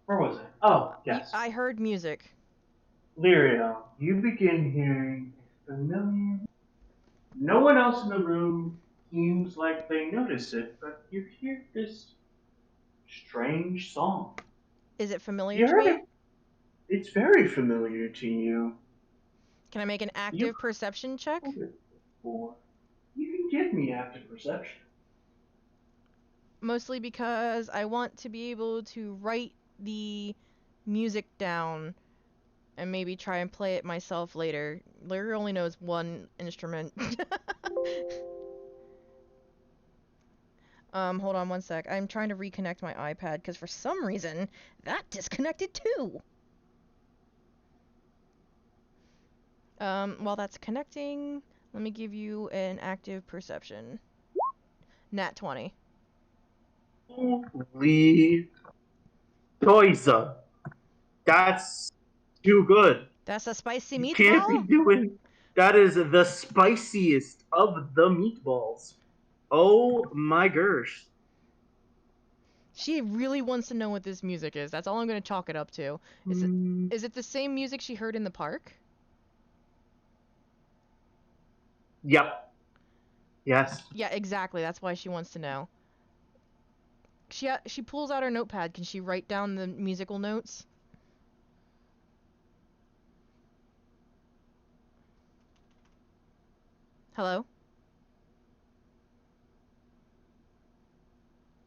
Where was it? Oh, yes. I heard music. Lyria, you begin hearing a familiar. No one else in the room seems like they notice it, but you hear this strange song. Is it familiar You to heard me? it. It's very familiar to you. Can I make an You've active perception check? heard it before. You can give me active perception. Mostly because I want to be able to write the music down and maybe try and play it myself later. Larry only knows one instrument. Hold on one sec. I'm trying to reconnect my iPad because for some reason that disconnected too. While that's connecting, let me give you an active perception. Nat 20. Holy Toyza. That's too good. That's a spicy You can't be meatball? doing. That is the spiciest of the meatballs. Oh my gosh. She really wants to know what this music is. That's all I'm gonna chalk it up to. Is it Mm, is it the same music she heard in the park? yep. Yes. Yeah, exactly. That's why she wants to know. She pulls out her notepad. Can she write down the musical notes? Hello?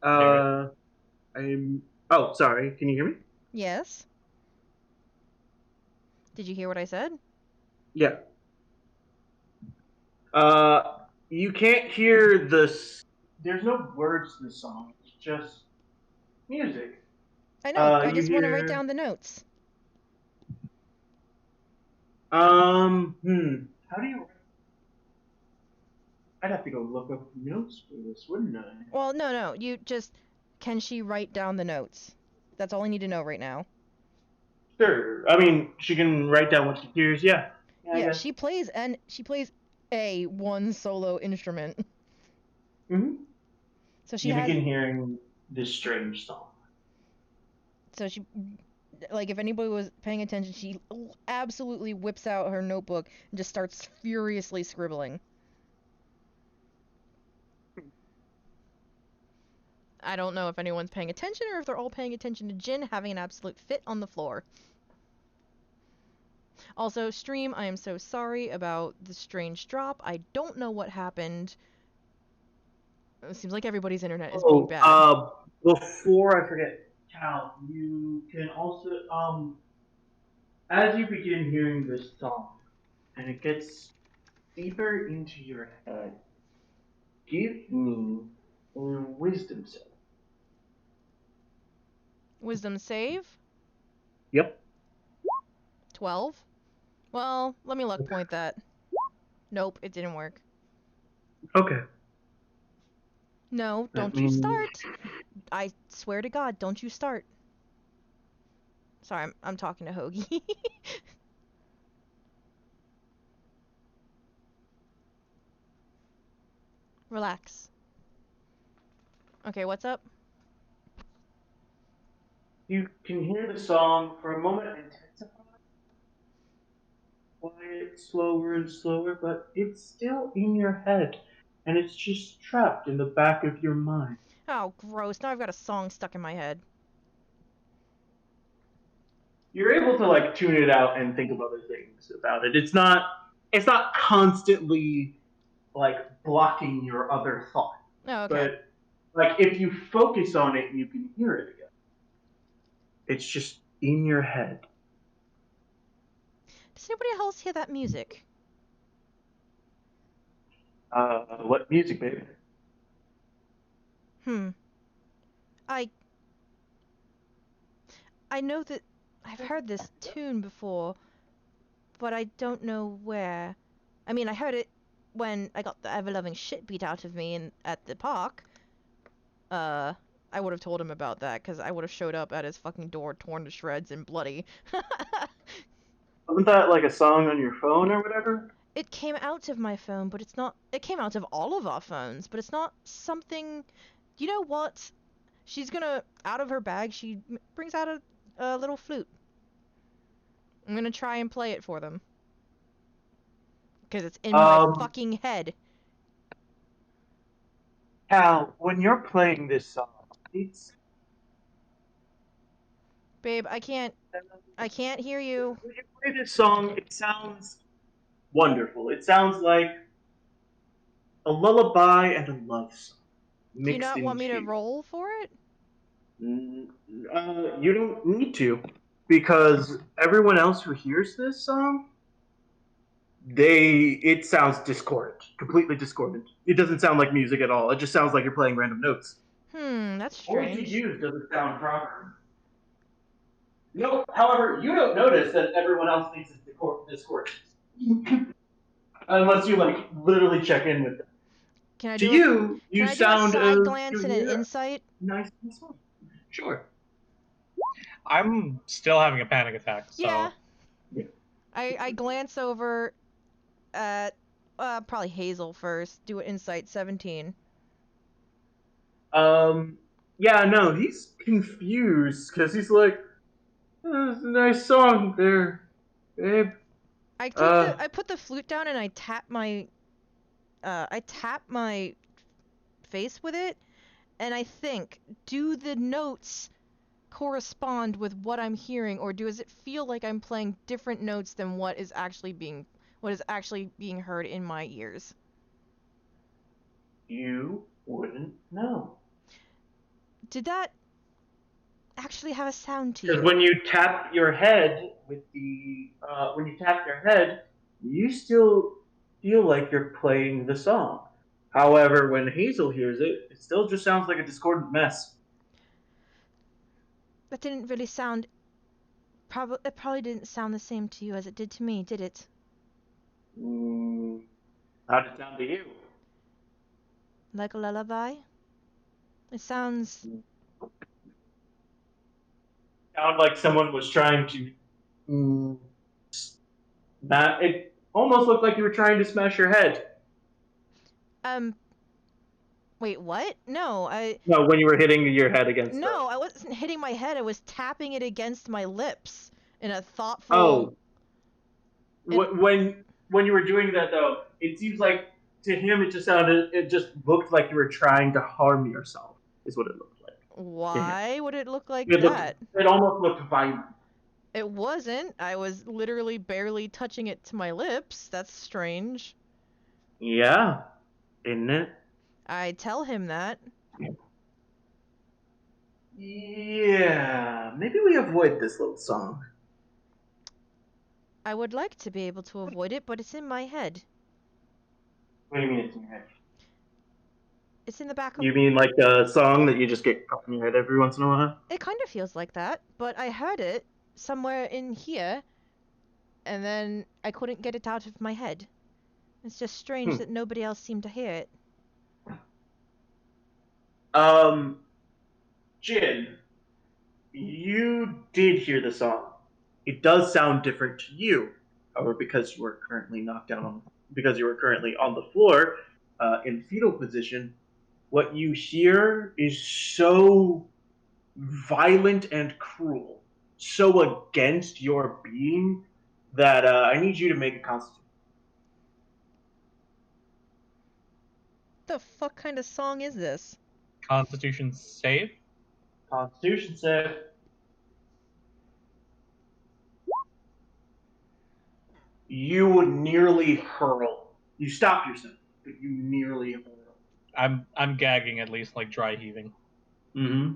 Uh, I'm. Oh, sorry. Can you hear me? Yes. Did you hear what I said? Yeah. You can't hear the. There's no words to the song. It's just music. I know. I You just want to write hear. down the notes. How do you? I'd have to go look up notes for this, wouldn't I? Well, no. You just can she write down the notes? That's all I need to know right now. Sure. I mean, she can write down what she hears. Yeah. Yeah, I Yeah, guess. she plays a one solo instrument. Hmm. So she You has begin hearing this strange song. so she like if anybody was paying attention, she absolutely whips out her notebook and just starts furiously scribbling. I don't know if anyone's paying attention or if they're all paying attention to Jin having an absolute fit on the floor. Also, stream, I am so sorry about the strange drop. I don't know what happened. It seems like everybody's internet is being Oh, bad. before I forget, Cal, you can also as you begin hearing this song and it gets deeper into your head, give me a wisdom save. Wisdom save? Yep. 12? Well, let me luck point that. Nope, it didn't work. Okay. No, That don't you means start! I swear to God, don't you start. Sorry, I'm talking to Hoagie. Relax. Okay, what's up? you can hear the song for a moment intensify, quiet, slower and slower, but it's still in your head, and it's just trapped in the back of your mind. Oh, gross. Now I've got a song stuck in my head. You're able to like tune it out and think of other things about it. It's not constantly like blocking your other thought. Oh, okay. But like if you focus on it, you can hear it again. It's just in your head. Does anybody else hear that music? What music, baby? Hmm. I I know that I've heard this tune before, but I don't know where. I mean, I heard it when I got the ever-loving shit beat out of me at the park. Uh, I would have told him about that, because I would have showed up at his fucking door torn to shreds and bloody. Wasn't that like a song on your phone or whatever? It came out of my phone, but it's not. It came out of all of our phones, but it's not something. You know what? She's gonna out of her bag. She brings out a a little flute. I'm gonna try and play it for them. Because it's in my fucking head. Cal, when you're playing this song, it's... Babe, I can't hear you. When you play this song, it sounds wonderful. It sounds like a lullaby and a love song Do you mixed not want me to into... roll for it? You don't need to, because everyone else who hears this song, it sounds discordant, completely discordant. It doesn't sound like music at all. It just sounds like you're playing random notes. That's strange. Only to you does it sound proper. No, however, you don't notice that everyone else thinks it's discordant. Unless you, like, literally check in with them. Can I To do you, can you I do sound... a side glance and an insight? Nice and small. Sure. I'm still having a panic attack, so... Yeah. Yeah. I glance over at probably Hazel first. Do an insight 17. Yeah, no, he's confused because he's like, oh, "It's a nice song there, babe." I put the flute down and I tap my face with it, and I think, do the notes correspond with what I'm hearing, or does it feel like I'm playing different notes than what is actually being heard in my ears? You wouldn't know. Did that actually have a sound to you? Because when you tap your head you still feel like you're playing the song. However, when Hazel hears it, it still just sounds like a discordant mess. That didn't really sound... It probably didn't sound the same to you as it did to me, did it? How did it sound to you? Like a lullaby? It sounds... Sound like someone was trying to... It almost looked like you were trying to smash your head. Wait, what? No, No, when you were hitting your head against No, I wasn't hitting my head, I was tapping it against my lips in a thoughtful... Oh. When you were doing that, though, it seems like to him it just looked like you were trying to harm yourself, is what it looked like. Why would it look like It that? It almost looked violent. It wasn't. I was literally barely touching it to my lips. That's strange. Yeah, isn't it? I tell him that. Yeah, maybe we avoid this little song. I would like to be able to avoid it, but it's in my head. What do you mean it's in your head? It's in the back of... You mean like a song that you just get up in your head every once in a while? It kind of feels like that, but I heard it somewhere in here, and then I couldn't get it out of my head. It's just strange that nobody else seemed to hear it. Jin, you did hear the song. It does sound different to you. However, because you were currently on the floor, in fetal position, what you hear is so violent and cruel, so against your being, that I need you to make a constitution. The fuck kind of song is this? Constitution save? Constitution save. You would nearly hurl. You stop yourself, but you nearly hurl. I'm gagging, at least, like dry heaving. Mm-hmm.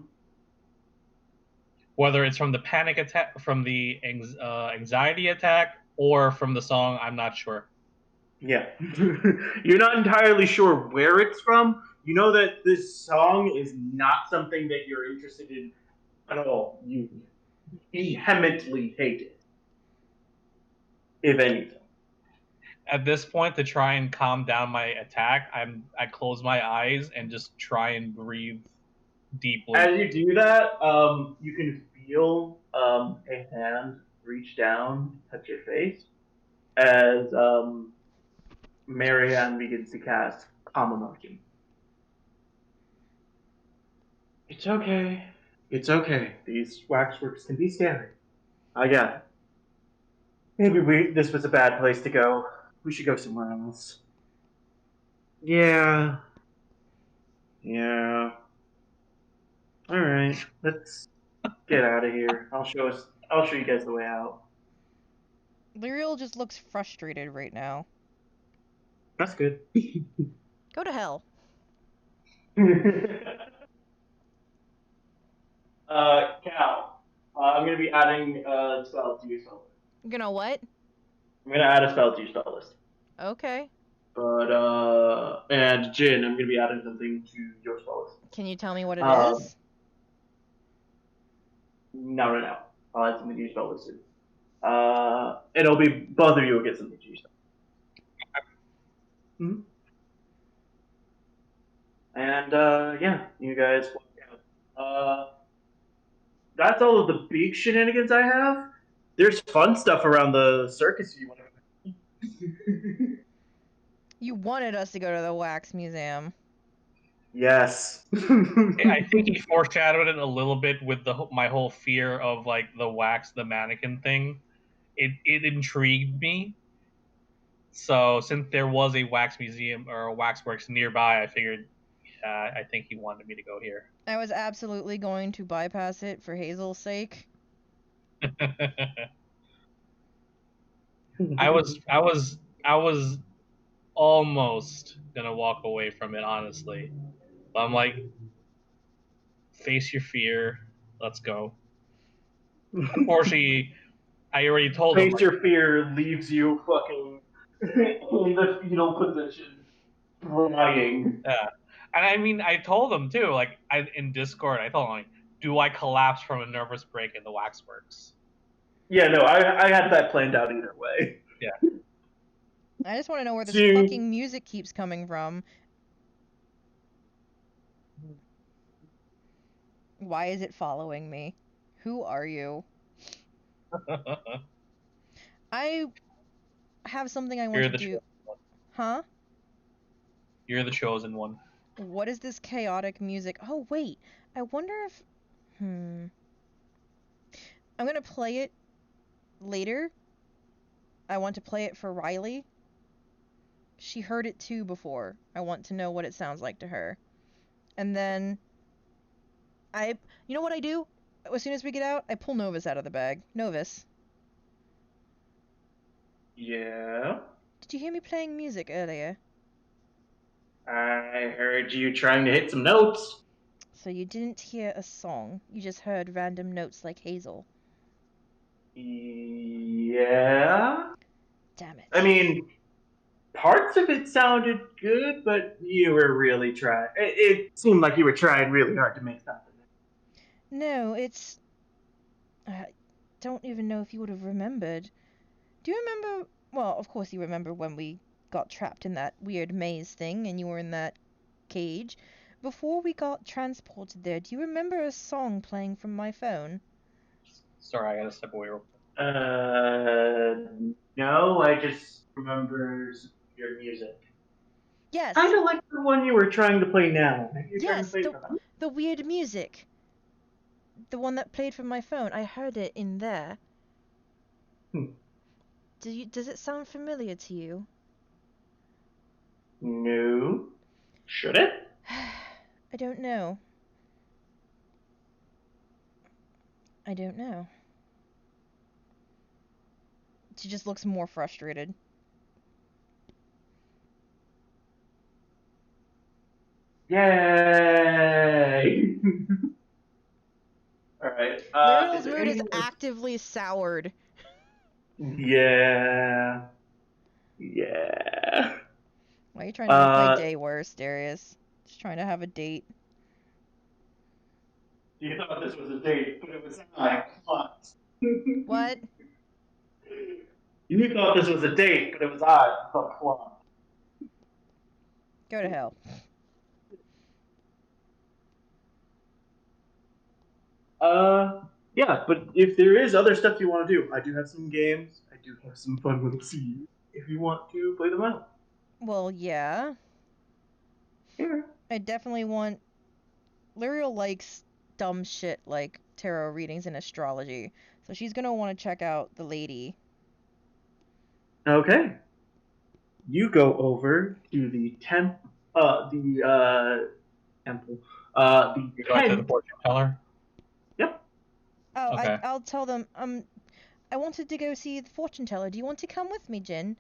Whether it's from the panic attack, from the anxiety attack, or from the song, I'm not sure. Yeah. You're not entirely sure where it's from. You know that this song is not something that you're interested in at all. You vehemently hate it, if anything. At this point, to try and calm down my attack, I close my eyes and just try and breathe deeply. As you do that, you can feel a hand reach down, touch your face, as Marianne begins to cast Calm Emotion. It's okay. It's okay. These waxworks can be scary. I got it. Maybe this was a bad place to go. We should go somewhere else. Yeah. Yeah. All right. Let's get out of here. I'll show you guys the way out. Lyriel just looks frustrated right now. That's good. Go to hell. Cal. I'm gonna be adding a spell to your spell list. You're gonna what? I'm gonna add a spell to your spell list. Okay. But and Jin, I'm gonna be adding something to your spell list. Can you tell me what it is? No, right now. I'll add something to your spell list soon. It'll be both of you will get something to your spell. Mm-hmm. And yeah, you guys walk out. That's all of the big shenanigans I have. There's fun stuff around the circus if you want to. You wanted us to go to the wax museum. Yes. I think he foreshadowed it a little bit with my whole fear of like the mannequin thing. It intrigued me. So since there was a wax museum or a waxworks nearby, I figured, I think he wanted me to go here. I was absolutely going to bypass it for Hazel's sake. I was almost gonna walk away from it, honestly. But I'm like, face your fear. Let's go. Unfortunately, I already told him. Face your fear leaves you fucking in the fetal position, crying. Yeah, and I mean, I told him too. Like, in Discord, I told him, like, do I collapse from a nervous break in the waxworks? Yeah, no, I had that planned out either way. Yeah. I just want to know where this fucking music keeps coming from. Why is it following me? Who are you? I have something I want to do. Huh? You're the chosen one. What is this chaotic music? Oh, wait. I wonder if... I'm gonna play it later. I want to play it for Riley. She heard it too before. I want to know what it sounds like to her. And then... You know what I do? As soon as we get out, I pull Novus out of the bag. Novus. Yeah? Did you hear me playing music earlier? I heard you trying to hit some notes. So you didn't hear a song. You just heard random notes like Hazel. Yeah? Damn it. I mean, parts of it sounded good, but you were really trying. It seemed like you were trying really hard to make something. No, it's... I don't even know if you would have remembered. Do you remember... Well, of course you remember when we got trapped in that weird maze thing and you were in that cage. Before we got transported there, do you remember a song playing from my phone? Sorry, I gotta step away real quick. No, I just remember your music. Yes. Kind of like the one you were trying to play now. Yes, the weird music. The one that played from my phone. I heard it in there. Does it sound familiar to you? No. Should it? I don't know. I don't know. She just looks more frustrated. Yay! Alright. Lyriel's mood is actively soured. Yeah. Yeah. Why are you trying to make my day worse, Darius? Just trying to have a date. You thought this was a date, but it was I. What? You thought this was a date, but it was I. Go to hell. Yeah, but if there is other stuff you want to do, I do have some games. I do have some fun little scenes. If you want to play them out. Well, yeah. Yeah. I definitely want... Lyriel likes dumb shit like tarot readings and astrology. So she's gonna want to check out the lady. Okay. You go over to the temple. The You go to the tent. fortune teller. Yep. Oh, Okay. I'll tell them. I wanted to go see the fortune teller. Do you want to come with me, Jin?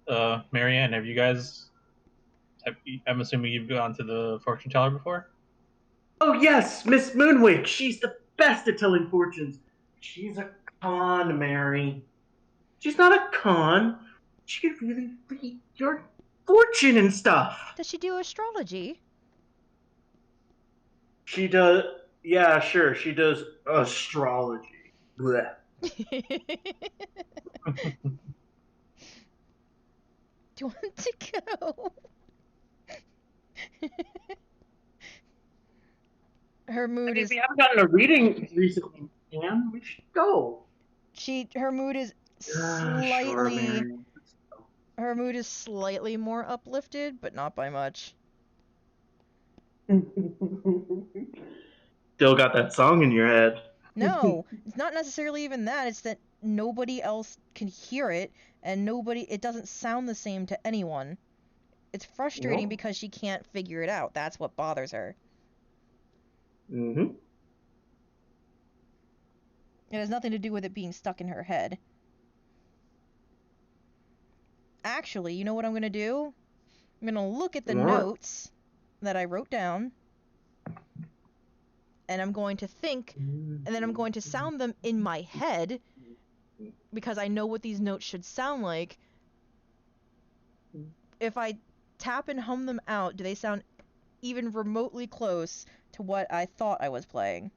Marianne, have you guys? I'm assuming you've gone to the fortune teller before. Oh yes, Miss Moonwick. She's the best at telling fortunes. She's a con, Mary. She's not a con. She could really read your fortune and stuff. Does she do astrology? She does. Yeah, sure. She does astrology. Blech. Do you want to go? Her mood is. If we haven't gotten a reading recently, Anne, we should go. Her mood is Sure, slightly. Mary. Her mood is slightly more uplifted, but not by much. Still got that song in your head. No, it's not necessarily even that. It's that nobody else can hear it, and it doesn't sound the same to anyone. It's frustrating Well. because she can't figure it out. That's what bothers her. Mm-hmm. It has nothing to do with it being stuck in her head. Actually, you know what I'm gonna do? I'm gonna look at the What? notes that I wrote down, and I'm going to think, and then I'm going to sound them in my head, because I know what these notes should sound like. If I tap and hum them out, do they sound even remotely close to what I thought I was playing?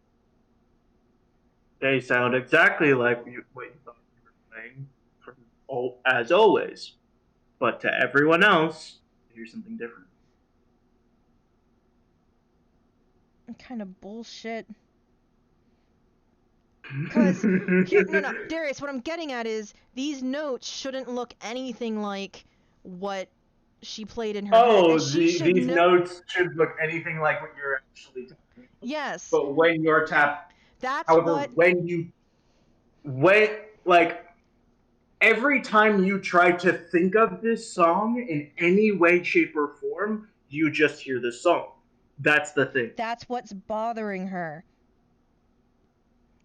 They sound exactly like what you thought you were playing, as always. But to everyone else, here's something different. Kind of bullshit. Because, no, Darius, what I'm getting at is, these notes shouldn't look anything like what she played in her head. Oh, And these notes should look anything like what you're actually talking. Yes. But when you're tapped, That's however, what... every time you try to think of this song in any way, shape, or form, you just hear this song. That's the thing. That's what's bothering her.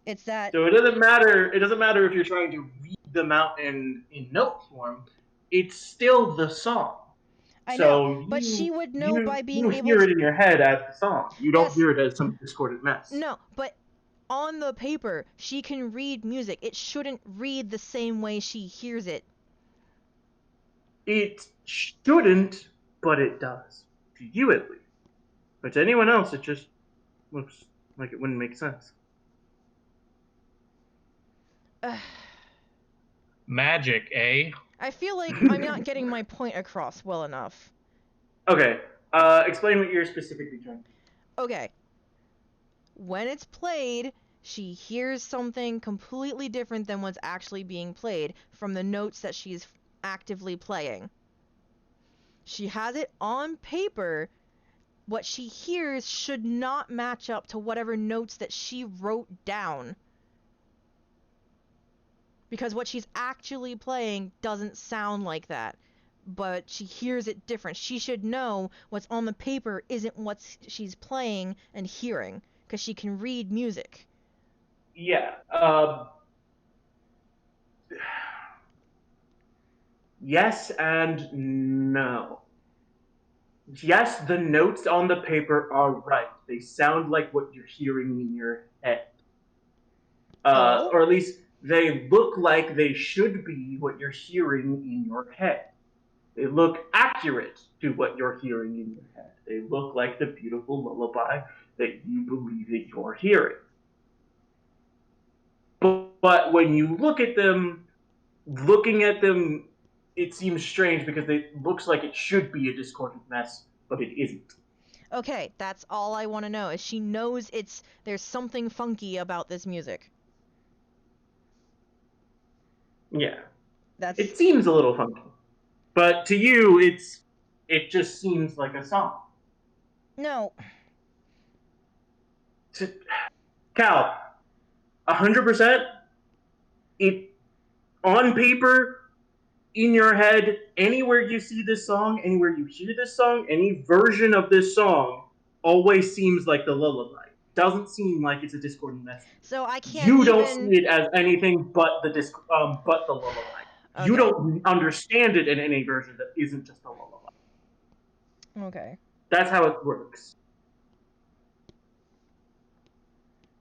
It's that... So it doesn't matter if you're trying to read them out in note form. It's still the song. I know, but she would know by being able to... You hear it in your head as the song. You don't hear it as some discordant mess. No, but on the paper, she can read music. It shouldn't read the same way she hears it. It shouldn't, but it does. To you, at least. But to anyone else, it just looks like it wouldn't make sense. Magic, eh? I feel like I'm not getting my point across well enough. Okay, explain what you're specifically trying. Okay. When it's played, she hears something completely different than what's actually being played from the notes that she's actively playing. She has it on paper. What she hears should not match up to whatever notes that she wrote down. Because what she's actually playing doesn't sound like that. But she hears it different. She should know what's on the paper isn't what she's playing and hearing. Because she can read music. Yeah. Yes and no. Yes, the notes on the paper are right. They sound like what you're hearing in your head. Or at least they look like they should be what you're hearing in your head. They look accurate to what you're hearing in your head. They look like the beautiful lullaby that you believe that you're hearing. But when you look at them, looking at them, it seems strange because it looks like it should be a discordant mess, but it isn't. Okay, that's all I want to know, is she knows there's something funky about this music. Yeah. It seems a little funky. But to you, it just seems like a song. No. Cal, 100%. It on paper, in your head, anywhere you see this song, anywhere you hear this song, any version of this song, always seems like the lullaby. Doesn't seem like it's a discordant message. So I can't You even... don't see it as anything but but the lullaby. Okay. You don't understand it in any version that isn't just a lullaby. Okay. That's how it works.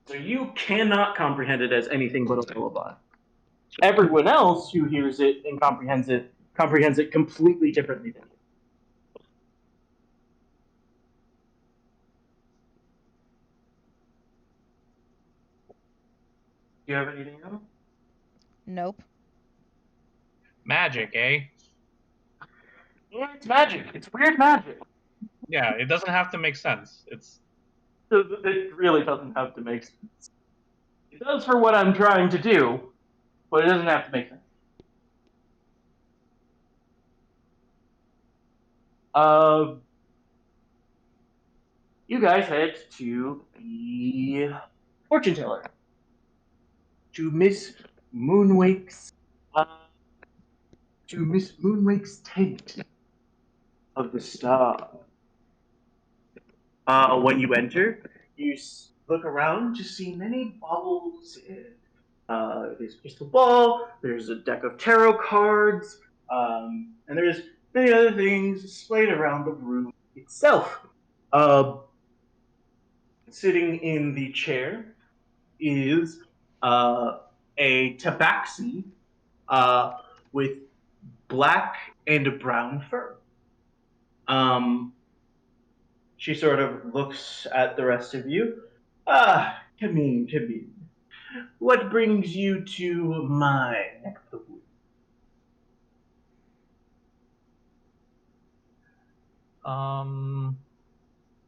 So you cannot comprehend it as anything but a lullaby. Everyone else who hears it and comprehends it completely differently than you. Do you have anything else? Nope. Magic, eh? Yeah, it's magic. It's weird magic. Yeah, it doesn't have to make sense. It really doesn't have to make sense. It does for what I'm trying to do, but it doesn't have to make sense. You guys head to the fortune teller, to Miss Moonwake's tent of the star. When you enter, you look around to see many baubles. There's a crystal ball. There's a deck of tarot cards, and there's many other things displayed around the room itself. Sitting in the chair is a tabaxi with black and brown fur. She sort of looks at the rest of you. Come in. What brings you to my neck of the woods?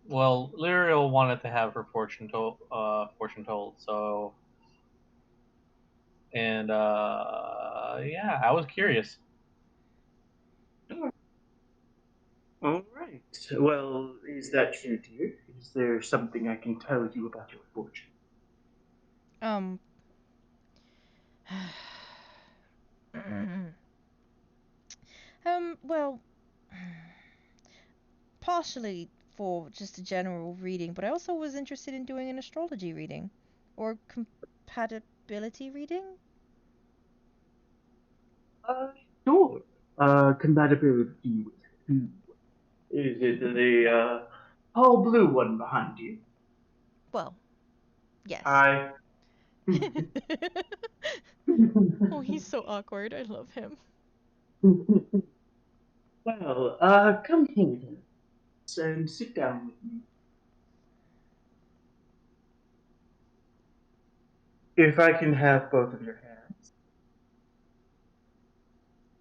Well, Lyriel wanted to have her fortune told, so, and yeah, I was curious. All right. Well, is that true, dear? Is there something I can tell you about your fortune? Well, partially for just a general reading, but I also was interested in doing an astrology reading. Or compatibility reading? Sure. Compatibility with who? Is it the all blue one behind you? Well, yes. Hi. Oh, he's so awkward. I love him. Well, come here and sit down with me. If I can have both of your hands.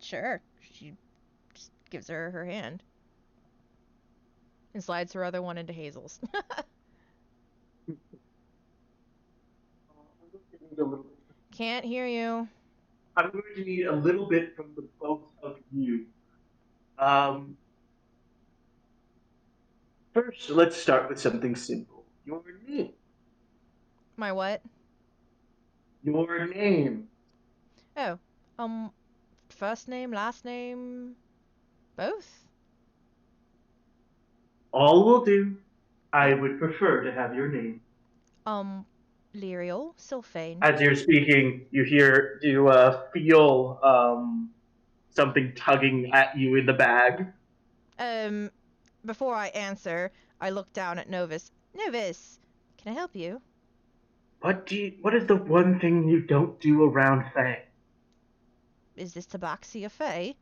Sure. She just gives her her hand. And slides her other one into Hazel's. Can't hear you. I'm going to need a little bit from the both of you. First, let's start with something simple. Your name. My what? Your name. Oh, first name, last name, both? All will do. I would prefer to have your name. Lyriel Sylphane. As you're speaking, you feel something tugging at you in the bag. Before I answer, I look down at Novus. Novus, can I help you? What is the one thing you don't do around Faye? Is this Tabaxi a Fae?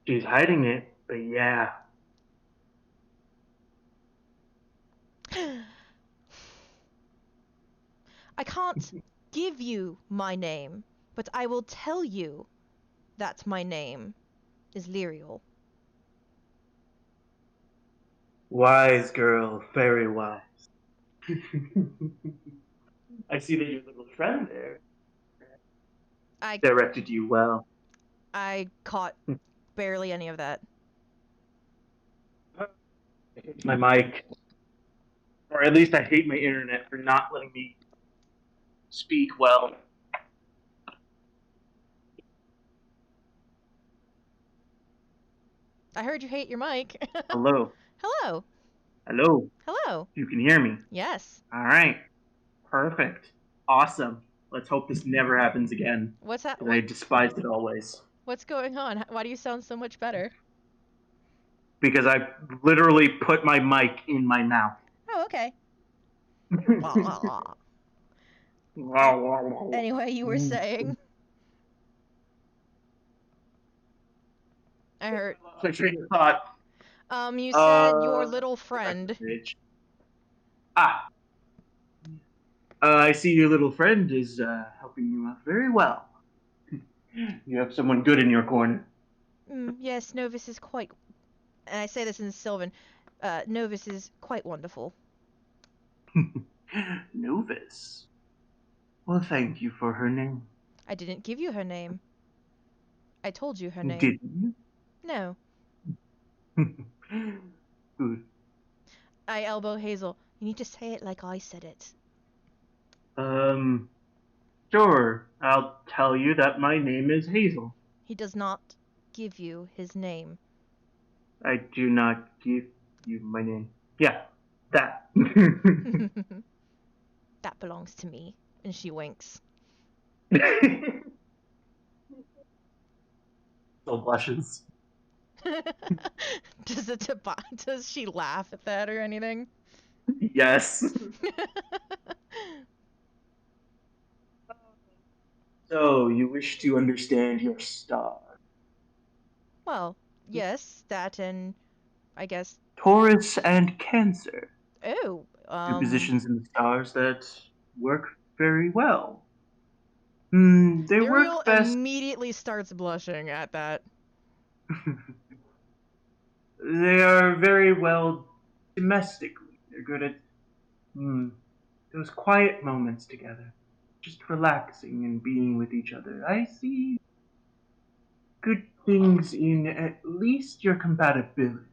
She's hiding it, but yeah. I can't give you my name, but I will tell you that my name is Lyriel. Wise girl, very wise. I see that your little friend there directed you well. I caught barely any of that. My mic. Or at least I hate my internet for not letting me speak well. I heard you hate your mic. Hello. Hello. Hello. Hello. You can hear me. Yes. All right. Perfect. Awesome. Let's hope this never happens again. What's that? 'Cause I despised it always. What's going on? Why do you sound so much better? Because I literally put my mic in my mouth. Oh, okay. Anyway, you were saying. I heard. My train of thought. You said your little friend. Ah. I see your little friend is helping you out very well. You have someone good in your corner. Yes, Novus is quite. And I say this in Sylvan. Novus is quite wonderful. Novus. Well, thank you for her name. I didn't give you her name. I told you her name. Didn't No. you? Good. I elbow Hazel. You need to say it like I said it. Sure. I'll tell you that my name is Hazel. He does not give you his name. I do not give you my name. Yeah, that. That belongs to me. And she winks. Still blushes. Does she laugh at that or anything? Yes. So, you wish to understand your star. Well, yes, that and I guess. Taurus and Cancer. Oh, Two positions in the stars that work very well. They Ariel work best. immediately starts blushing at that. They are very well domestically. They're good at those quiet moments together. Just relaxing and being with each other. I see good things in at least your compatibility.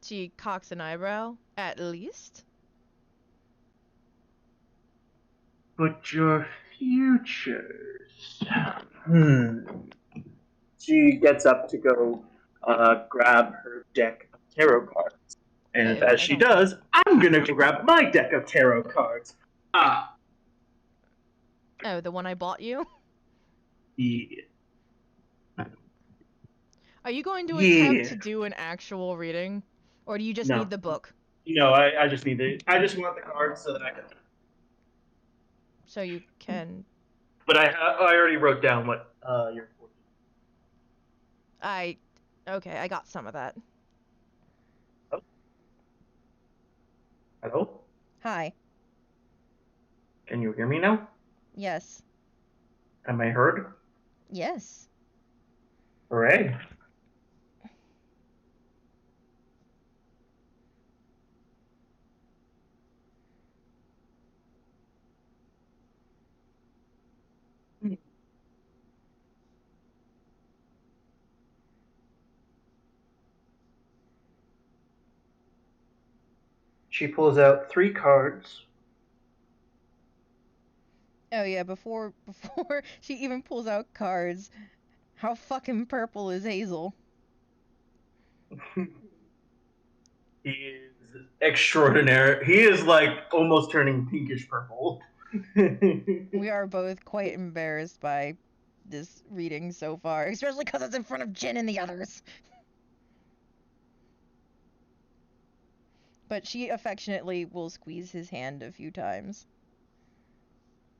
She cocks an eyebrow. At least? But your futures. She gets up to go grab her deck of tarot cards. And as she does, I'm gonna go grab my deck of tarot cards. Ah. Oh, the one I bought you? Yeah. Are you going to attempt to do an actual reading? Or do you just need the book? No, I just need I just want the cards so that I can. So you can. But I already wrote down what your. Okay, I got some of that. Oh. Hello? Hi. Can you hear me now? Yes. Am I heard? Yes. Hooray. She pulls out 3 cards. Oh yeah, before she even pulls out cards, how fucking purple is Hazel? He is extraordinary. He is like almost turning pinkish purple. We are both quite embarrassed by this reading so far, especially because it's in front of Jin and the others. But she affectionately will squeeze his hand a few times.